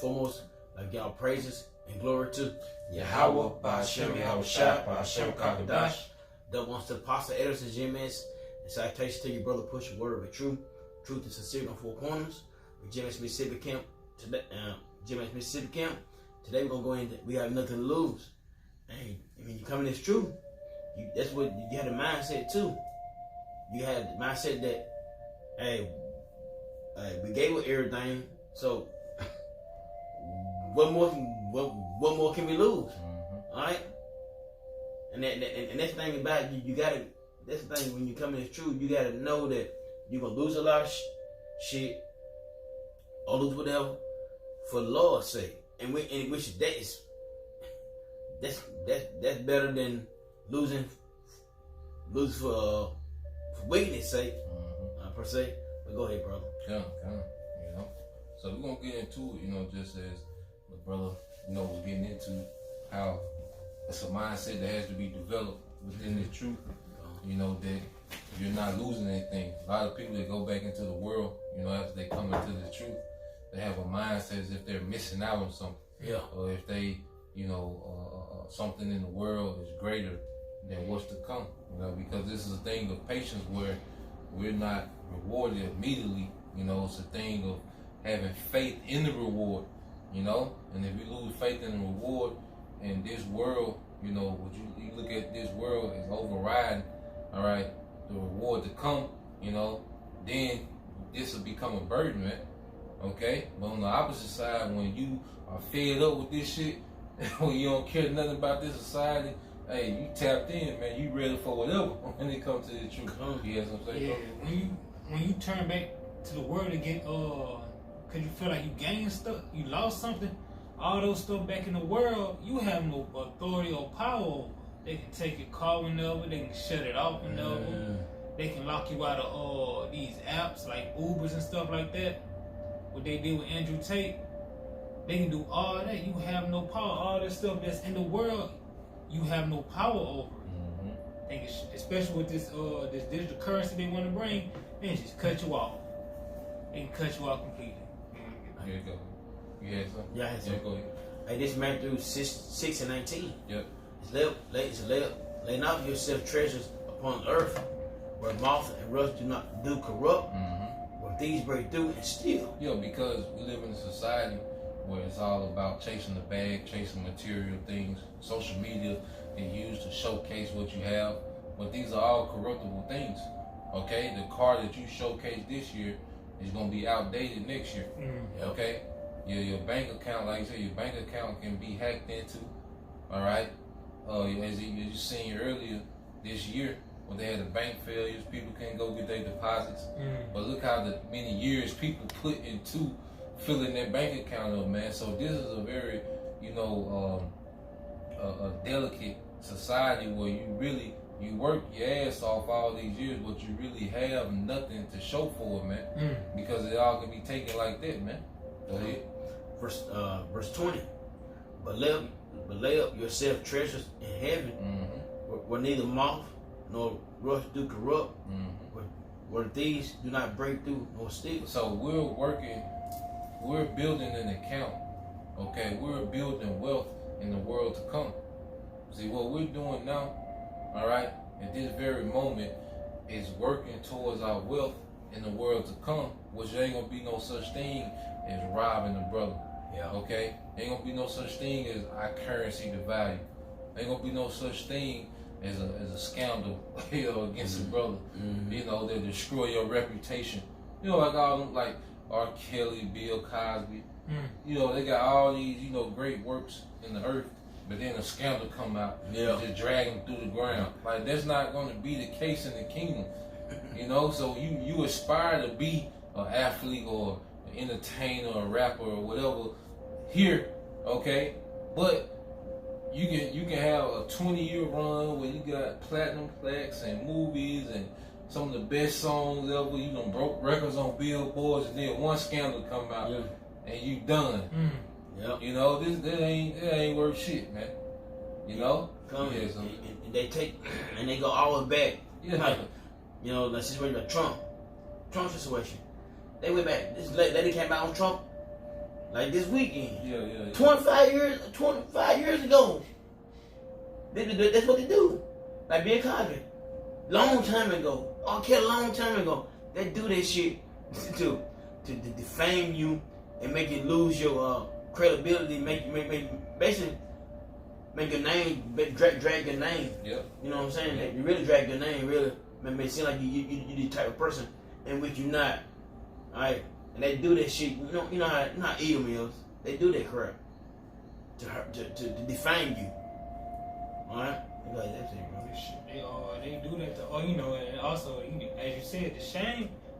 foremost, I give all praises and glory to Yahweh, Ba'ashem, Yahushua, Ba'ashem, Kakadash. That wants to Apostle Edison Jimenez. And salutation to your brother, push your word with truth. Truth and sincerity on four corners. With Jimenez Mississippi Camp. Today, Mississippi Camp. Today we're going to go into, we have nothing to lose. And when you come in this truth, that's what you had a mindset too. You had the mindset that, hey, we gave up everything, so what more can we lose? All right, and that's the thing about you gotta. That's the thing when you come in this truth, you gotta know that you're gonna lose a lot of shit, or lose whatever, for the Lord's sake, and which that's better than losing for wickedness sake, per se. But go ahead, brother. Come, you know. So we're gonna get into it, you know, just as the brother, you know, was getting into how it's a mindset that has to be developed within the truth. You know, that you're not losing anything. A lot of people that go back into the world, you know, after they come into the truth, they have a mindset as if they're missing out on something. Yeah. Or if they, you know, something in the world is greater than what's to come. You know, because this is a thing of patience where we're not rewarded immediately. You know, it's a thing of having faith in the reward. You know, and if you lose faith in the reward in this world, you know, what you look at this world as overriding, all right, the reward to come, you know, then this will become a burden, man. Okay? But on the opposite side, when you are fed up with this shit, when you don't care nothing about this society, hey, you tapped in, man. You ready for whatever when it comes to the truth. You know what I'm saying? Yeah, when you turn back to the world again, cause you feel like you gained stuff, you lost something, all those stuff back in the world, you have no authority or power. They can take your car whenever, they can shut it off whenever, they can lock you out of these apps like Ubers and stuff like that. What they did with Andrew Tate, they can do all that. You have no power. All this stuff that's in the world, you have no power over it. Especially with this digital currency they want to bring, they can just cut you off. They can cut you off completely. Here you go. You had something? Yeah, I had something. Go ahead. Hey, this Matthew 6 and 19. Yep. It's lay not for yourself treasures upon earth, where moth and rust do corrupt, where thieves break through and steal. Yeah, because we live in a society where it's all about chasing the bag, chasing material things. Social media is used to showcase what you have, but these are all corruptible things. Okay, the car that you showcase this year is gonna be outdated next year. Okay, your bank account, like you said, your bank account can be hacked into. All right, as you seen earlier this year, when they had the bank failures, people couldn't go get their deposits. But look how many years people put into filling their bank account up, man. So this is a very, you know, a delicate society where you work your ass off all these years, but you really have nothing to show for it, man. Because it all can be taken like that, man. Go ahead. Verse 20. But lay up yourself treasures in heaven, where neither moth nor rust do corrupt, where thieves do not break through nor steal. So we're building an account, okay? We're building wealth in the world to come. See, what we're doing now, all right, at this very moment, is working towards our wealth in the world to come, which there ain't gonna be no such thing as robbing a brother. Yeah. Okay? Ain't gonna be no such thing as our currency devalue. Ain't gonna be no such thing as a scandal, you know, against a brother. You know, that destroy your reputation. You know, like all them, like R. Kelly, Bill Cosby. You know, they got all these, you know, great works in the earth, but then a scandal come out and just drag them through the ground. Like, that's not going to be the case in the kingdom. You know, so you aspire to be an athlete or an entertainer or a rapper or whatever here, okay? But you can have a 20-year run where you got platinum plaques and movies and some of the best songs ever. You done broke records on billboards, and then one scandal come out and you done. You know, that ain't worth shit, man. You know? And they take and they go all the way back. Like, you know, the situation with Trump situation. They went back. This lady came out on Trump. Like this weekend. Yeah. 25 years ago. That's what they do. Like Bill Cosby. Long time ago. Okay, long time ago. They do that shit to defame you and make you lose your credibility, basically make your name, drag your name. Yep. You know what I'm saying? Yep. You really drag your name, really. Make it seem like you the type of person in which you're not. Alright? And they do that shit. You know how evil is. They do that crap to defame you. Alright? You like that's it, bro. They do that and also, as you said, the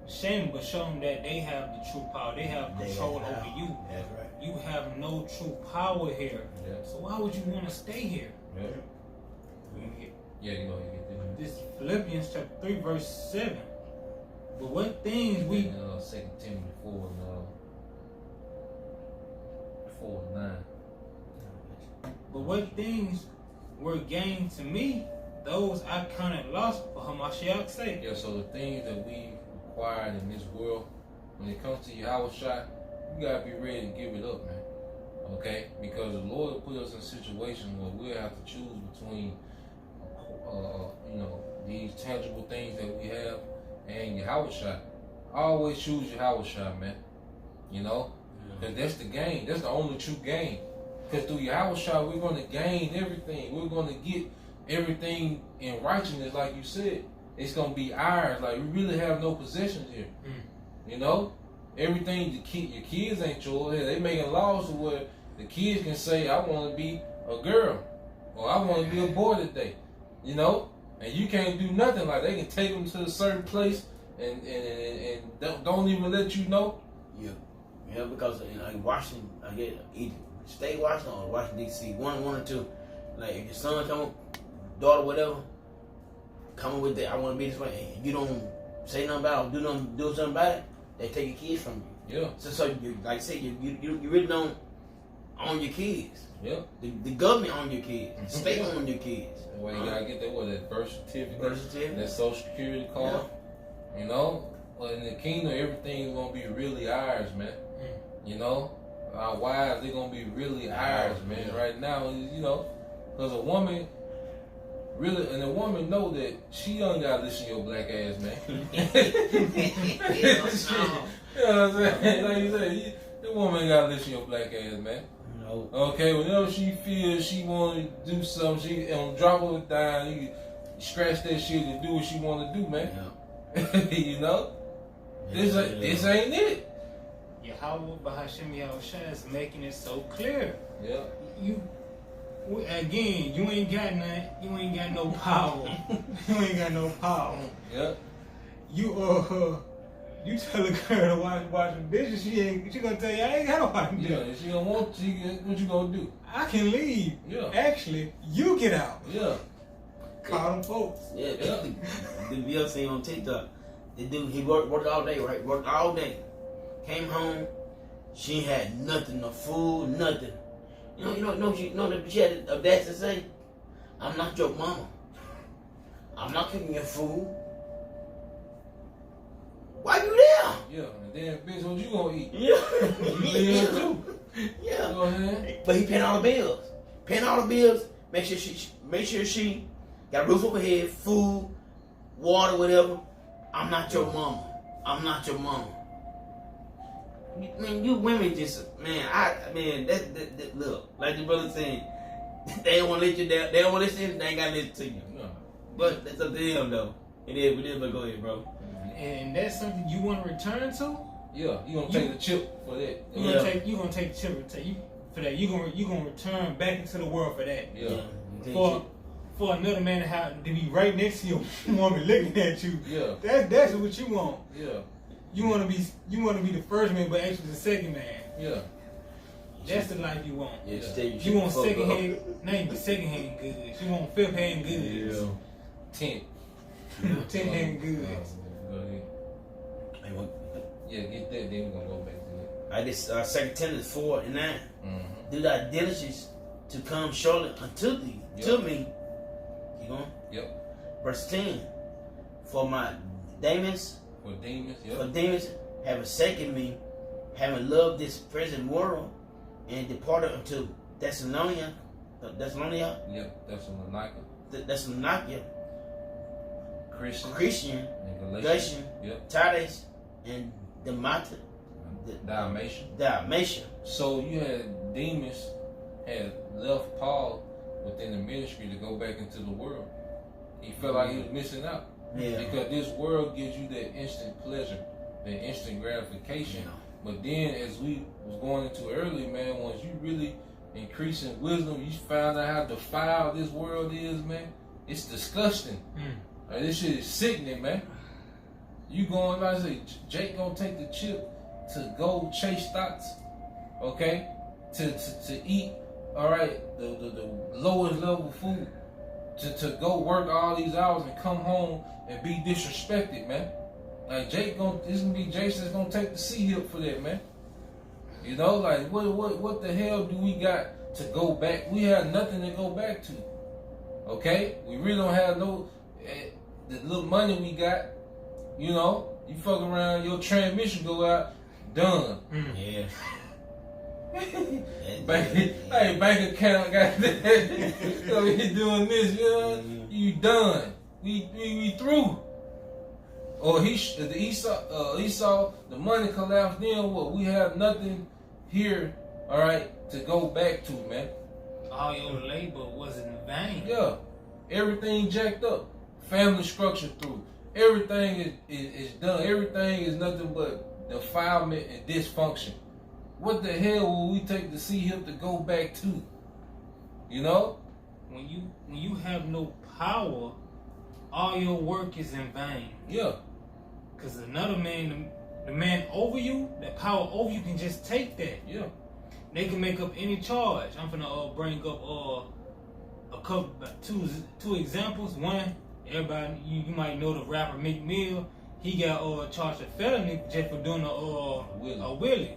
shame will show them that they have the true power. They have control over you. That's right. You have no true power here. Yeah. So why would you want to stay here? Yeah, you know, you get this Philippians chapter 3, verse 7. But what things we... 2 Timothy 4 and 9. But what things were gained to me, those I counted lost for Hamashiach's sake. Yeah, so the things that we required in this world, when it comes to Yahushua, you gotta be ready to give it up, man. Okay? Because the Lord will put us in situations where we'll have to choose between, these tangible things that we have and Yahushua. Always choose Yahushua, man. You know? Because that's the gain. That's the only true gain. Because through Yahushua, we're going to gain everything. We're going to get everything in righteousness, like you said. It's going to be ours. Like, we really have no possessions here. You know? Everything, your kids ain't yours. They making laws to where the kids can say, I want to be a girl. Or I want to be a boy today. You know? And you can't do nothing. Like, they can take them to a certain place and don't even let you know. Yeah, because like Washington, I get either State Washington or Washington D.C. One or two. Like if your son come, daughter, whatever, coming with that, I want to be this way. And you don't say nothing about it, or do something about it. They take your kids from you. Yeah. So you, like I said, you really don't own your kids. Yeah. The government own your kids. The state own your kids. That's why you gotta get that birth certificate, that social security card. Yeah. You know. But in the kingdom, everything's gonna be really ours, man. You know, our wives, they're gonna be really ours, man. Yeah. Right now, you know, because a woman know that she don't gotta listen to your black ass, man. You know what I'm saying? Like you say, the woman ain't gotta listen to your black ass, man. No. Okay, whenever she feels she wanna do something, she drop her down, you scratch that shit and do what she wanna do, man. Yeah. You know? This ain't it. Yahweh Bahashim Yahushua is making it so clear. Yeah. You ain't got nothing. You ain't got no power. You ain't got no power. Yeah. You tell a girl to wash the dishes, she gonna tell you I ain't gotta wash the dishes. Yeah, if she don't want to, what you gonna do? I can leave. Yeah. Actually, you get out. Yeah. Call them folks. Yeah. The VLC on TikTok. The dude, he worked all day, right? Worked all day. Came home, she had nothing, no food, nothing. You know, she had the audacity to say, I'm not your mama. I'm not cooking your food. Why you there? Yeah, and then bitch, what you gonna eat? Yeah. You live too. Yeah. Go ahead. But he paying all the bills. Make sure she got a roof over her head, food, water, whatever. I'm not your mama. I'm not your mama. Man, you women just, that look, like the brother saying, they don't want to let you down. They don't want to listen. They ain't got to listen to you. No. But that's up to them, though. It is, but go ahead, bro. And that's something you want to return to? Yeah, you gonna take the chip for that. You gonna take the chip for that. You gonna return back into the world for that. Yeah. For another man to be right next to your woman looking at you. Yeah. That's what you want. Yeah. You wanna be the first man, but actually the second man. Yeah. That's the life you want. Yeah. You want secondhand, not even secondhand goods. You want fifth hand goods. Yeah. 10-hand goods. Go ahead. Yeah, get that. Then we're gonna go back to it. This 2 Timothy 4 and 9. Mm-hmm. Do thy diligence to come shortly unto thee, to me. Keep going. Yep. Verse 10. For my demons. For demons. Yep. For demons have forsaken me, having loved this present world, and departed unto Thessalonica. Yep, that's a Thessalonica, Christian, and Galatian, Yep. Titus, and Dalmatia. So you had Demas had left Paul within the ministry to go back into the world. He felt like he was missing out. Yeah. Because this world gives you that instant pleasure, that instant gratification. Yeah. But then, as we was going into earlier, man, once you really increase in wisdom, you find out how defiled this world is, man. It's disgusting. Like, this shit is sickening, man. You going, like I say, Jake gonna take the chip to go chase thoughts, okay? To eat, all right, the lowest level food. To go work all these hours and come home and be disrespected, man. Like this gonna be Jason that's gonna take the C hip for that, man. You know, like what the hell do we got to go back? We have nothing to go back to. Okay? We really don't have no the little money we got, you know, you fuck around, your transmission go out, done. Yeah. Bank account got that. So you doing this, you know, you done. We through. Or Esau, the money collapsed. Then what? We have nothing here, all right, to go back to, man. All your labor was in vain. Yeah, everything jacked up. Family structure through. Everything is done. Everything is nothing but defilement and dysfunction. What the hell will we take to see him to go back to? You know? When you have no power, all your work is in vain. Yeah. Because another man, the man over you, that power over you can just take that. Yeah. They can make up any charge. I'm finna bring up a couple, two examples. One, everybody, you might know the rapper Meek Mill. He got charged with felony just for doing a wheelie.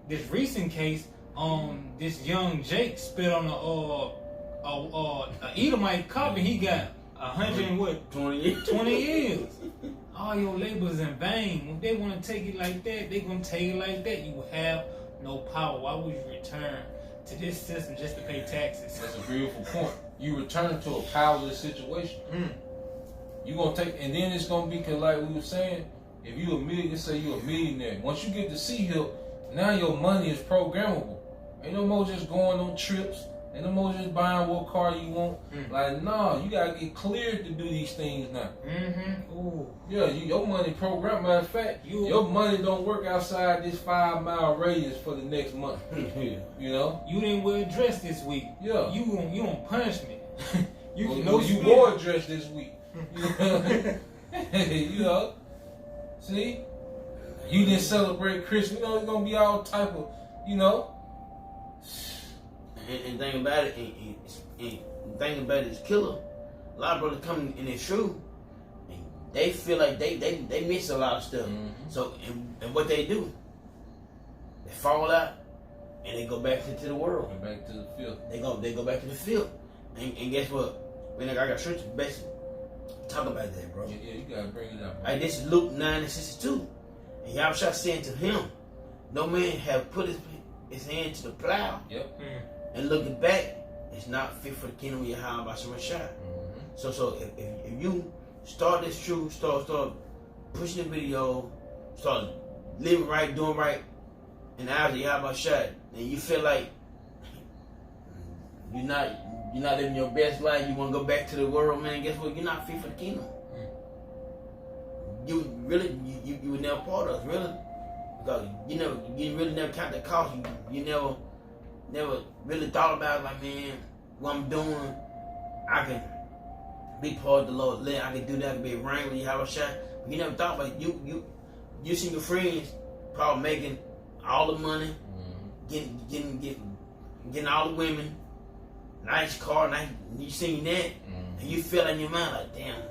This recent case, this young Jake spit on a Edomite cop, and he got 20 years. All your labor's in vain. If they want to take it like that, they gonna take it like that. You have no power. Why would you return to this system just to pay taxes? That's a beautiful point. You return to a powerless situation. You gonna take, and then it's gonna be, cause like we were saying, if you let's say you're a millionaire. Once you get the C-Hill, now your money is programmable. Ain't no more just going on trips. Ain't no more just buying what car you want. Like, no, you gotta get cleared to do these things now. Ooh. Yeah, your money programmed. Matter of fact, your money don't work outside this 5-mile radius for the next month. You know? You didn't wear a dress this week. Yeah. You on punishment. You wore a dress this week. You know? See? You didn't celebrate Christmas. You know, it's gonna be all type of, you know. And think about it, and think about it, it's killer. A lot of brothers come in their truth, and they feel like they miss a lot of stuff. So, and what they do, they fall out, and they go back into the world. And back to the field. They go back to the field. And guess what? When I got church, basically talk about that, bro. Yeah, you gotta bring it up. Bro. This is Luke 9:62. And Yahushua saying to him, no man have put his hand to the plow. Yep. And looking back, it's not fit for the kingdom of Yahweh Shemashah. So if you start this truth, start pushing the video, start living right, doing right, in the eyes of Yahweh Shah, and you feel like you're not living your best life, you want to go back to the world, man, guess what? You're not fit for the kingdom. You were never part of us, really. Because you really never count the cost. You never really thought about, like, man, what I'm doing, I can be part of the Lord. I can do that, I can be around with you, how I shine. But you never thought about it. You see your friends probably making all the money, getting all the women, nice car, nice. You seen that, and you feel in your mind like, damn,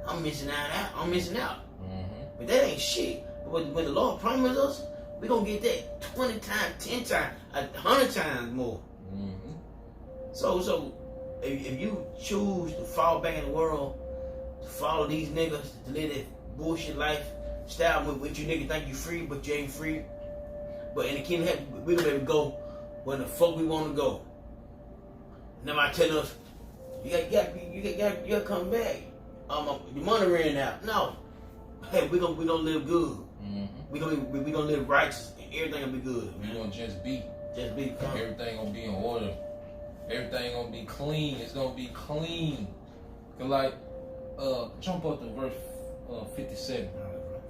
I'm missing out. But that ain't shit. When the Lord promised us, we're going to get that 20 times, 10 times, 100 times more. So if you choose to fall back in the world, to follow these niggas, to live that bullshit lifestyle with you niggas think you free, but you ain't free. But in the kingdom of heaven, we gonna be able to go where the fuck we want to go. Nobody telling us, you gotta come back. Your money ran out. No. Hey, we gonna live good. Mm-hmm. We gonna live righteous, and everything gonna be good. We gonna just be. Everything gonna be in order. Everything gonna be clean. It's gonna be clean. Cause like, jump up to verse 57.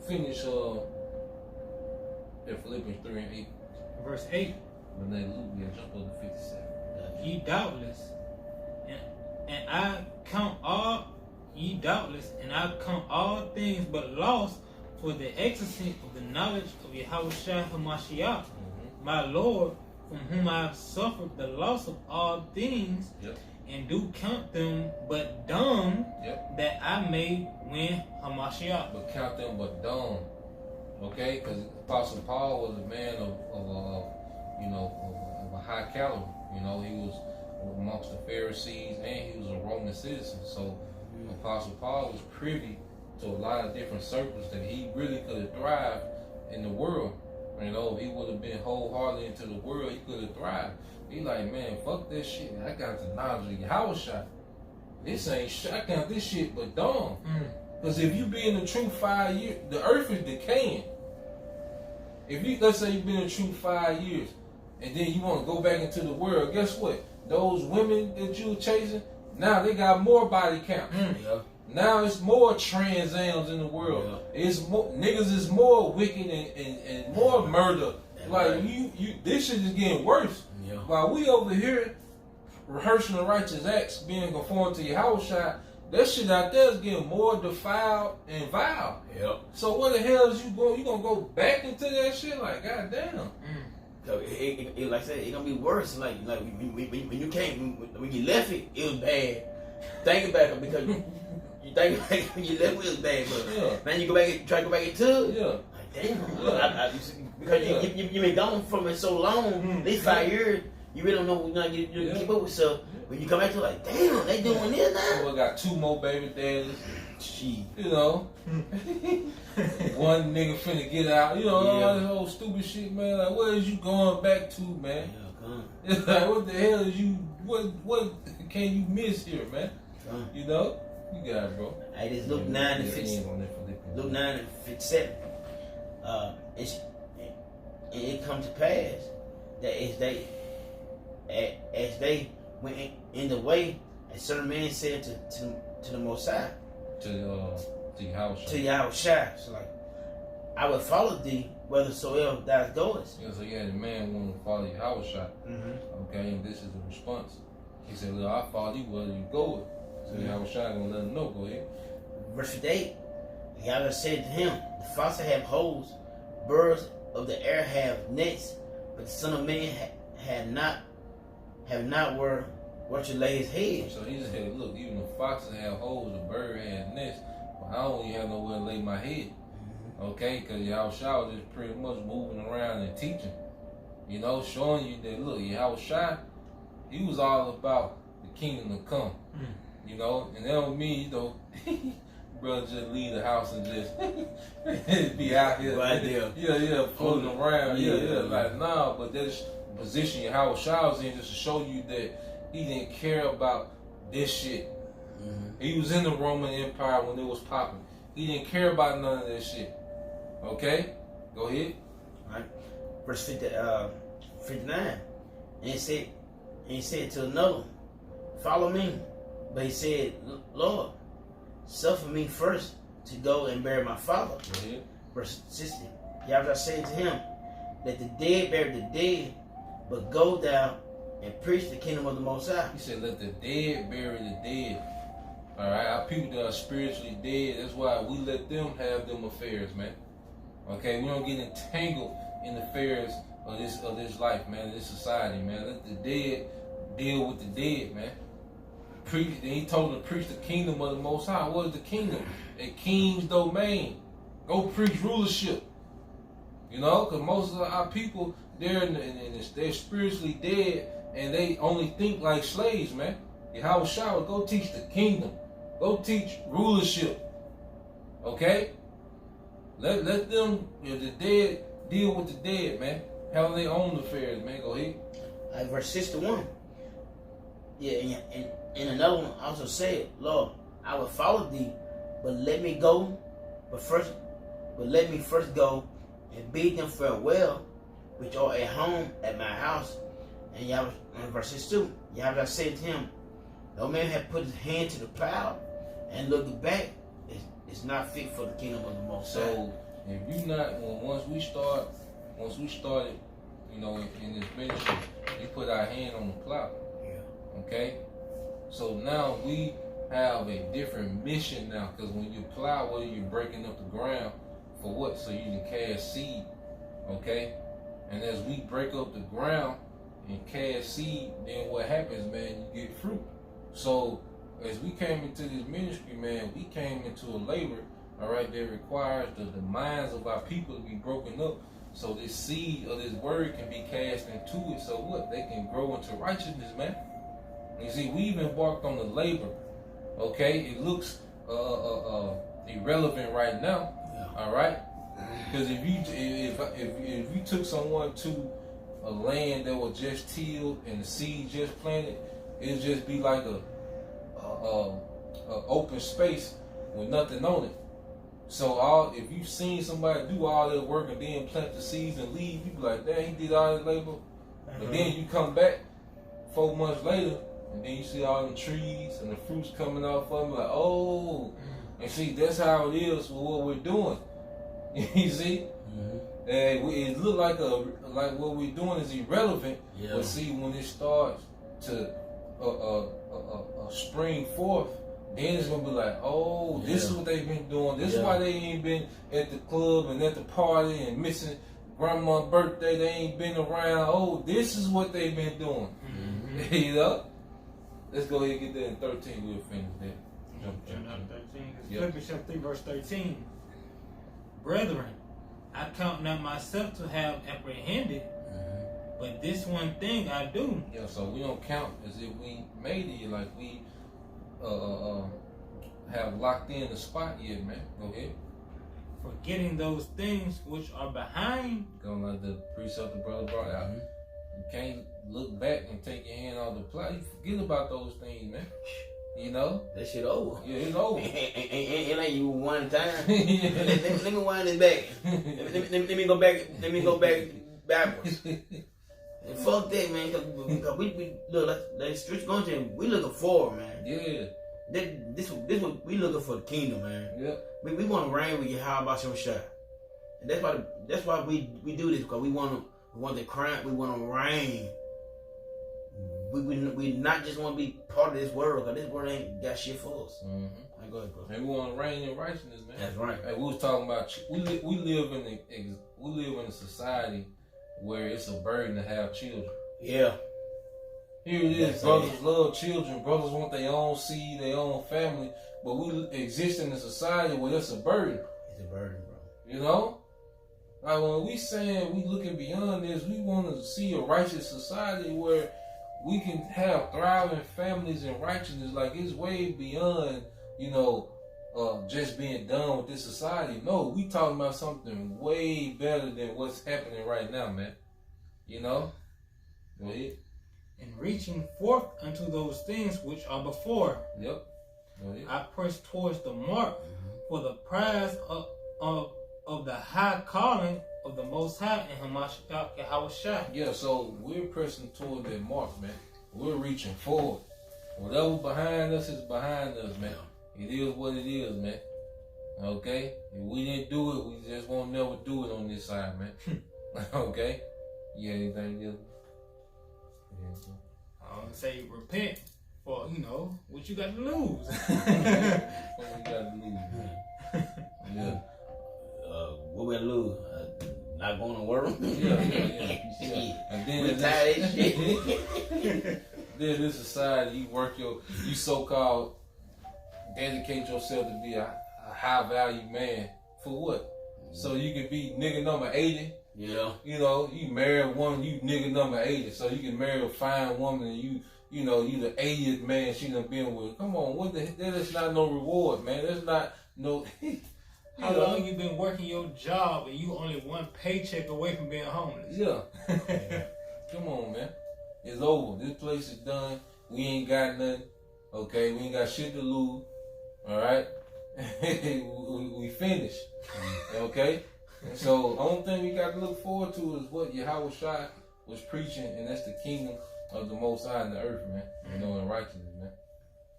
Finish at Philippians 3 and 8. Verse 8. Hallelujah. Jump up to 57. Ye doubtless, and I count all things but loss for the excellency of the knowledge of Yahushua HaMashiach, my Lord, from whom I have suffered the loss of all things, and do count them but dung, that I may win HaMashiach. But count them but dung, okay? Because Apostle Paul was a man of a high caliber. You know, he was amongst the Pharisees and he was a Roman citizen. So Apostle Paul was privy to a lot of different circles that he really could have thrived in the world. You know, if he would have been wholeheartedly into the world, he could have thrived. He like, man, fuck that shit. I got the knowledge of Yahushua. This ain't shit. I got this shit but dumb. Because if you be in the truth 5 years, the earth is decaying. If you, let's say you've been in the truth 5 years, and then you want to go back into the world, guess what? Those women that you were chasing, now they got more body count. Now it's more transams in the world. It's more niggas is more wicked and more murder. Like you this shit is getting worse. While we over here rehearsing the righteous acts, being conformed to Yahushua, that shit out there is getting more defiled and vile. So what the hell is you going? You gonna go back into that shit? Like goddamn. Like I said, it's gonna be worse. Like when you came, when you left it, it was bad. Thinking back because you think like when you left it was bad, but man, you go back and try to go back into it. Like damn, because you been gone from it so long, at least 5 years, you really don't know you keep up with stuff. When you come back to it, like damn, they doing this now. We got 2 more baby daddies. Gee. You know, one nigga finna get out. You know, all this whole stupid shit, man. Like, where is you going back to, man? It's like, what the hell is you? What can you miss here, man? You know, you got it, bro. Hey, this Luke 9 and 57. Luke 9 and 57. It come to pass that as they went in the way, a certain man said to the Most High, to Yahushua. To Yahushua. So like, I will follow thee whithersoever thou goest. So the man wanted to follow Yahushua. Okay, and this is the response. He said, look, I'll follow you whether you go. So Yahushua gonna let him know. Go ahead. Verse 58. Yahushua said to him, the foxes have holes, birds of the air have nets, but the Son of Man have not where to lay his head. So he said, look, even the foxes have holes, the bird has nests, but I don't even have nowhere to lay my head. Okay, because Yahushua was just pretty much moving around and teaching. You know, showing you that, look, Yahushua, he was all about the kingdom to come. You know, and that don't mean, you know, brother just leave the house and just be out here. Floating around. Like, nah, but that's the position Yahushua was in, just to show you that he didn't care about this shit. He was in the Roman Empire when it was popping. He didn't care about none of that shit. Okay? Go ahead. All right. Verse 59. And he said to another, follow me. But he said, Lord, suffer me first to go and bury my father. Go ahead. Verse 60. Yahweh said to him, let the dead bury the dead, but go thou and preach the kingdom of the Most High. He said, let the dead bury the dead. All right, our people that are spiritually dead, that's why we let them have them affairs, man. Okay, we don't get entangled in the affairs of this life, man, this society, man. Let the dead deal with the dead, man. Preach. And he told them to preach the kingdom of the Most High. What is the kingdom? A king's domain. Go preach rulership. You know, because most of our people, they're spiritually dead, and they only think like slaves, man. Yahushua, go teach the kingdom. Go teach rulership. Okay? Let them, the dead, deal with the dead, man. handle their own affairs, man. Go ahead. Verse 61. Yeah, and another one also said, Lord, I will follow thee, but let me go, but let me first go and bid them farewell, which are at home at my house. And Yahweh, verse 62, Yahweh said to him, no man hath put his hand to the plow and looked back, it's not fit for the kingdom of the Most High. So if you not, once we started, you know, in this ministry, we put our hand on the plow. Yeah. Okay? So now we have a different mission now, because when you plow, what are you breaking up the ground for what? So you can cast seed. Okay? And as we break up the ground and cast seed, then what happens, man, you get fruit. So as we came into this ministry, man, we came into a labor, all right, that requires the minds of our people to be broken up, so this seed of this word can be cast into it, so what? They can grow into righteousness, man. You see, we even embarked on the labor, okay? It looks irrelevant right now, Yeah. all right? Because if you took someone to a land that was just tilled and the seed just planted, it'd just be like a open space with nothing on it. So if you've seen somebody do all that work and then plant the seeds and leave, you be like, damn, he did all that labor. But then you come back 4 months later and then you see all the trees and the fruits coming off of them, like, oh. And see, that's how it is with what we're doing. You see? Mm-hmm. And it look like what we're doing is irrelevant. Yeah. But see, when it starts to spring forth, then it's gonna be like, oh, this is what they've been doing. This is why they ain't been at the club and at the party and missing grandma's birthday. They ain't been around. Oh, this is what they've been doing. Mm-hmm. You know? Let's go ahead and get that in 13. We'll finish that. Jump. 13. Philippians chapter 3, verse 13. Brethren, I count not myself to have apprehended, but this one thing I do. Yeah, so we don't count as if we made it, like we have locked in the spot yet, man. Go ahead. Forgetting those things which are behind. Going like the precept the brother brought out. You can't look back and take your hand off the plow. You forget about those things, man. You know? That shit over. Yeah, it's over. It ain't you one time. let me wind this back. Let me go back. Let me go back backwards. And fuck that, man. Cause we look like streets going to. We looking forward, man. Yeah. This what we looking for the kingdom, man. Yeah. We want to reign with you. How about your shot? And that's why we do this, because we want the crown. We want to reign. We not just want to be part of this world, because this world ain't got shit for us. Mm-hmm. Go ahead, bro. And we want to reign in righteousness, man. That's right. Hey, we was talking about we live in a society where it's a burden to have children. Yeah. Here it is, brothers love children, brothers want their own seed, their own family, but we exist in a society where it's a burden. It's a burden, bro. You know? Like when we saying we looking beyond this, we want to see a righteous society where we can have thriving families and righteousness. Like it's way beyond, you know, just being done with this society. No, we talking about something way better than what's happening right now, man. You know? Go ahead. And reaching forth unto those things which are before. Yep. Go ahead. I press towards the mark for the prize of the high calling of the Most High and Hamashiach. Yeah, so we're pressing toward that mark, man. We're reaching forward. Whatever's behind us is behind us, man. It is what it is, man. Okay? If we didn't do it, we just won't never do it on this side, man. Okay? You got anything else? I would say repent for, what you got to lose. What we got to lose, man? Yeah. What we lose? Not going to work? Yeah. And then we tired of shit. Then in society, you so-called dedicate yourself to be a high-value man. For what? So you can be nigga number 80. Yeah. You marry a woman, you nigga number 80. So you can marry a fine woman and you the 80th man she done been with. Come on, that is not no reward, man. That's not no How long you been working your job and you only one paycheck away from being homeless? Yeah. Come on, man. It's over. This place is done. We ain't got nothing. Okay, we ain't got shit to lose. All right, we finished. Okay, and so the only thing we got to look forward to is what Yahweh Shai was preaching, and that's the kingdom of the Most High in the earth, man. You know, and righteousness, man.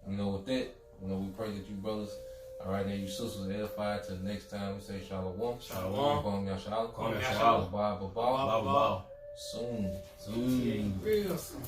You know, with that, you know, we pray that you brothers, all right, and you sisters are edified. Till the next time, we say Shalom. Shalom. Kwam Yashala. Kwam Yashala. Baba. Baba. Soon. Soon. Real soon.